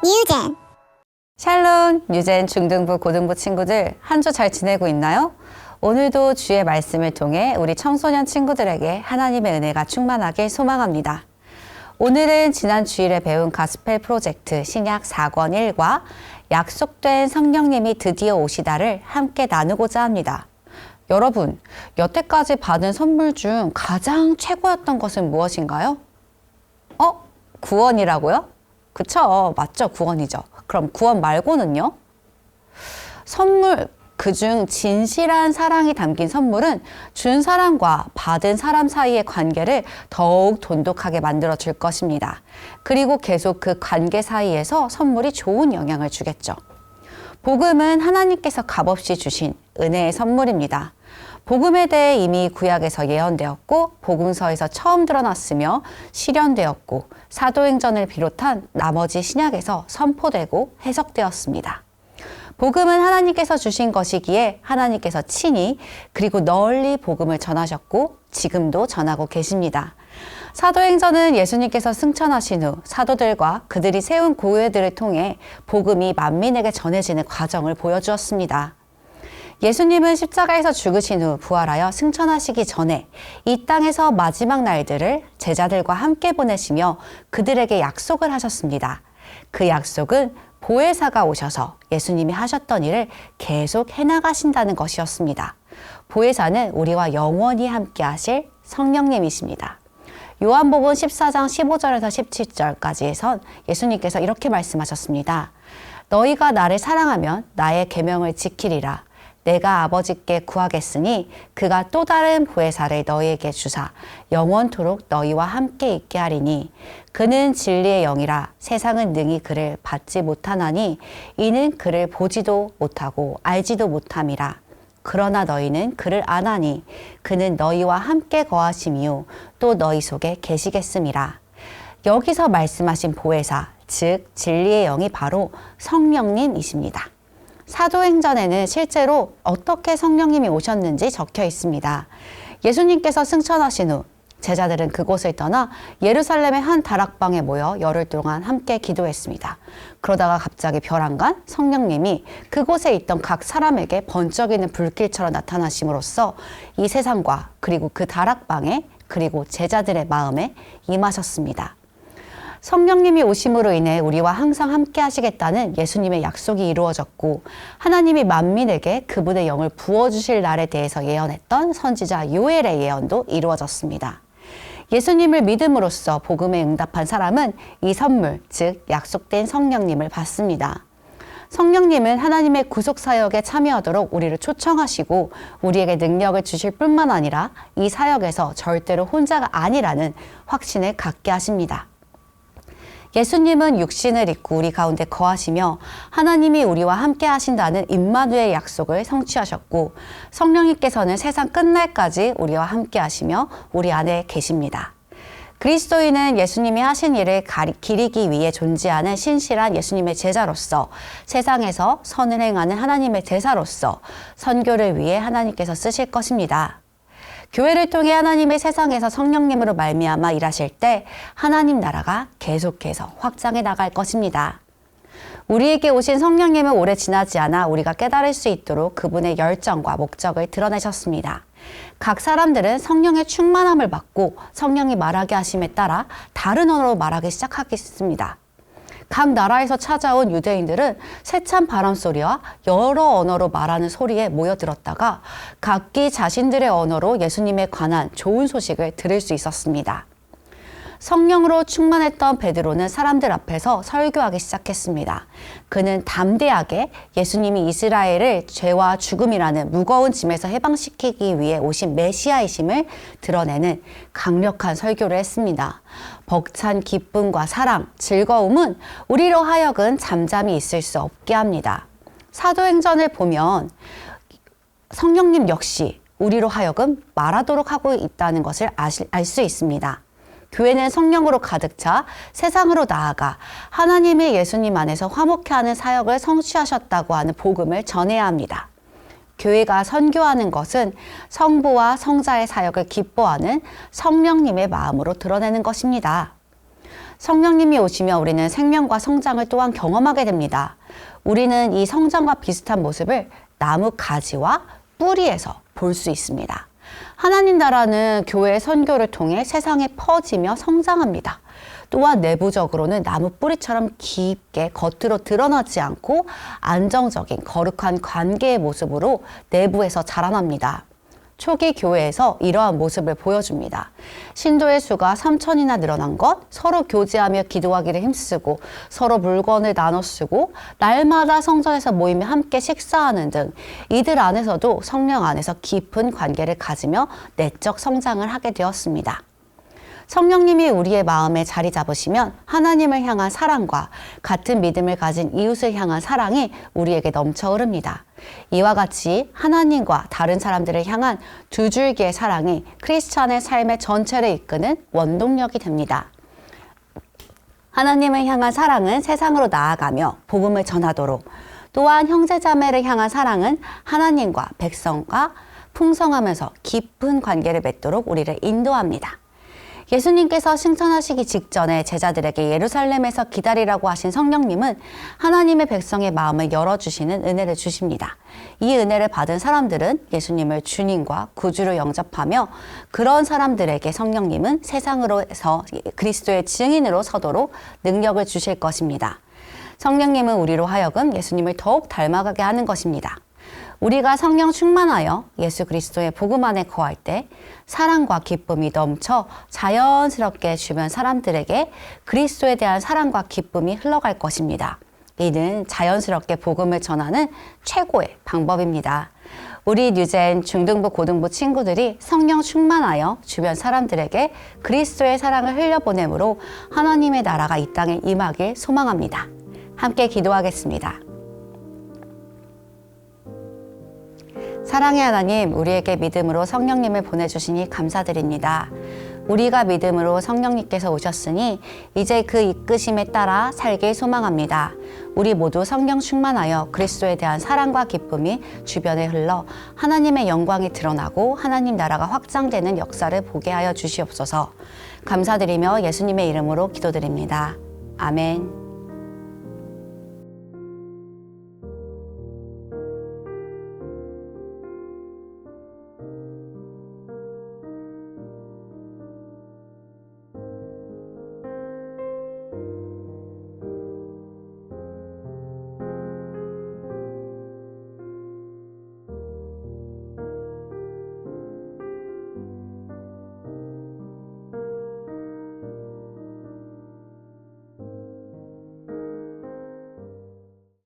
뉴젠. 샬롬, 뉴젠 중등부, 고등부 친구들 한 주 잘 지내고 있나요? 오늘도 주의 말씀을 통해 우리 청소년 친구들에게 하나님의 은혜가 충만하길 소망합니다. 오늘은 지난 주일에 배운 가스펠 프로젝트 신약 4권 1과 약속된 성령님이 드디어 오시다를 함께 나누고자 합니다. 여러분, 여태까지 받은 선물 중 가장 최고였던 것은 무엇인가요? 구원이라고요? 그쵸, 맞죠, 구원이죠. 그럼 구원 말고는요? 선물, 그중 진실한 사랑이 담긴 선물은 준 사람과 받은 사람 사이의 관계를 더욱 돈독하게 만들어 줄 것입니다. 그리고 계속 그 관계 사이에서 선물이 좋은 영향을 주겠죠. 복음은 하나님께서 값없이 주신 은혜의 선물입니다. 복음에 대해 이미 구약에서 예언되었고 복음서에서 처음 드러났으며 실현되었고 사도행전을 비롯한 나머지 신약에서 선포되고 해석되었습니다. 복음은 하나님께서 주신 것이기에 하나님께서 친히 그리고 널리 복음을 전하셨고 지금도 전하고 계십니다. 사도행전은 예수님께서 승천하신 후 사도들과 그들이 세운 교회들을 통해 복음이 만민에게 전해지는 과정을 보여주었습니다. 예수님은 십자가에서 죽으신 후 부활하여 승천하시기 전에 이 땅에서 마지막 날들을 제자들과 함께 보내시며 그들에게 약속을 하셨습니다. 그 약속은 보혜사가 오셔서 예수님이 하셨던 일을 계속 해나가신다는 것이었습니다. 보혜사는 우리와 영원히 함께 하실 성령님이십니다. 요한복음 14장 15절에서 17절까지에선 예수님께서 이렇게 말씀하셨습니다. 너희가 나를 사랑하면 나의 계명을 지키리라. 내가 아버지께 구하겠으니 그가 또 다른 보혜사를 너희에게 주사 영원토록 너희와 함께 있게 하리니 그는 진리의 영이라 세상은 능히 그를 받지 못하나니 이는 그를 보지도 못하고 알지도 못함이라. 그러나 너희는 그를 아나니 그는 너희와 함께 거하심이요 또 너희 속에 계시겠음이라. 여기서 말씀하신 보혜사, 즉 진리의 영이 바로 성령님이십니다. 사도행전에는 실제로 어떻게 성령님이 오셨는지 적혀 있습니다. 예수님께서 승천하신 후 제자들은 그곳을 떠나 예루살렘의 한 다락방에 모여 열흘 동안 함께 기도했습니다. 그러다가 갑자기 벼랑간 성령님이 그곳에 있던 각 사람에게 번쩍이는 불길처럼 나타나심으로써 이 세상과 그리고 그 다락방에 그리고 제자들의 마음에 임하셨습니다. 성령님이 오심으로 인해 우리와 항상 함께 하시겠다는 예수님의 약속이 이루어졌고 하나님이 만민에게 그분의 영을 부어주실 날에 대해서 예언했던 선지자 요엘의 예언도 이루어졌습니다. 예수님을 믿음으로써 복음에 응답한 사람은 이 선물, 즉 약속된 성령님을 받습니다. 성령님은 하나님의 구속사역에 참여하도록 우리를 초청하시고 우리에게 능력을 주실 뿐만 아니라 이 사역에서 절대로 혼자가 아니라는 확신을 갖게 하십니다. 예수님은 육신을 입고 우리 가운데 거하시며 하나님이 우리와 함께 하신다는 임마누엘 약속을 성취하셨고 성령님께서는 세상 끝날까지 우리와 함께 하시며 우리 안에 계십니다. 그리스도인은 예수님이 하신 일을 기리기 위해 존재하는 신실한 예수님의 제자로서 세상에서 선을 행하는 하나님의 제사로서 선교를 위해 하나님께서 쓰실 것입니다. 교회를 통해 하나님의 세상에서 성령님으로 말미암아 일하실 때 하나님 나라가 계속해서 확장해 나갈 것입니다. 우리에게 오신 성령님은 오래 지나지 않아 우리가 깨달을 수 있도록 그분의 열정과 목적을 드러내셨습니다. 각 사람들은 성령의 충만함을 받고 성령이 말하게 하심에 따라 다른 언어로 말하기 시작하겠습니다. 각 나라에서 찾아온 유대인들은 세찬 바람소리와 여러 언어로 말하는 소리에 모여들었다가 각기 자신들의 언어로 예수님에 관한 좋은 소식을 들을 수 있었습니다. 성령으로 충만했던 베드로는 사람들 앞에서 설교하기 시작했습니다. 그는 담대하게 예수님이 이스라엘을 죄와 죽음이라는 무거운 짐에서 해방시키기 위해 오신 메시아이심을 드러내는 강력한 설교를 했습니다. 벅찬 기쁨과 사랑, 즐거움은 우리로 하여금 잠잠히 있을 수 없게 합니다. 사도행전을 보면 성령님 역시 우리로 하여금 말하도록 하고 있다는 것을 알 수 있습니다. 교회는 성령으로 가득 차 세상으로 나아가 하나님의 예수님 안에서 화목해하는 사역을 성취하셨다고 하는 복음을 전해야 합니다. 교회가 선교하는 것은 성부와 성자의 사역을 기뻐하는 성령님의 마음으로 드러내는 것입니다. 성령님이 오시면 우리는 생명과 성장을 또한 경험하게 됩니다. 우리는 이 성장과 비슷한 모습을 나무 가지와 뿌리에서 볼 수 있습니다. 하나님 나라는 교회의 선교를 통해 세상에 퍼지며 성장합니다. 또한 내부적으로는 나무 뿌리처럼 깊게 겉으로 드러나지 않고 안정적인 거룩한 관계의 모습으로 내부에서 자라납니다. 초기 교회에서 이러한 모습을 보여줍니다. 신도의 수가 3,000이나 늘어난 것, 서로 교제하며 기도하기를 힘쓰고 서로 물건을 나눠 쓰고 날마다 성전에서 모이며 함께 식사하는 등 이들 안에서도 성령 안에서 깊은 관계를 가지며 내적 성장을 하게 되었습니다. 성령님이 우리의 마음에 자리 잡으시면 하나님을 향한 사랑과 같은 믿음을 가진 이웃을 향한 사랑이 우리에게 넘쳐 흐릅니다. 이와 같이 하나님과 다른 사람들을 향한 두 줄기의 사랑이 크리스찬의 삶의 전체를 이끄는 원동력이 됩니다. 하나님을 향한 사랑은 세상으로 나아가며 복음을 전하도록, 또한 형제자매를 향한 사랑은 하나님과 백성과 풍성하면서 깊은 관계를 맺도록 우리를 인도합니다. 예수님께서 승천하시기 직전에 제자들에게 예루살렘에서 기다리라고 하신 성령님은 하나님의 백성의 마음을 열어주시는 은혜를 주십니다. 이 은혜를 받은 사람들은 예수님을 주님과 구주로 영접하며 그런 사람들에게 성령님은 세상으로서 그리스도의 증인으로 서도록 능력을 주실 것입니다. 성령님은 우리로 하여금 예수님을 더욱 닮아가게 하는 것입니다. 우리가 성령 충만하여 예수 그리스도의 복음 안에 거할 때 사랑과 기쁨이 넘쳐 자연스럽게 주변 사람들에게 그리스도에 대한 사랑과 기쁨이 흘러갈 것입니다. 이는 자연스럽게 복음을 전하는 최고의 방법입니다. 우리 뉴젠 중등부 고등부 친구들이 성령 충만하여 주변 사람들에게 그리스도의 사랑을 흘려보내므로 하나님의 나라가 이 땅에 임하길 소망합니다. 함께 기도하겠습니다. 사랑의 하나님, 우리에게 믿음으로 성령님을 보내주시니 감사드립니다. 우리가 믿음으로 성령님께서 오셨으니 이제 그 이끄심에 따라 살길 소망합니다. 우리 모두 성령 충만하여 그리스도에 대한 사랑과 기쁨이 주변에 흘러 하나님의 영광이 드러나고 하나님 나라가 확장되는 역사를 보게 하여 주시옵소서. 감사드리며 예수님의 이름으로 기도드립니다. 아멘.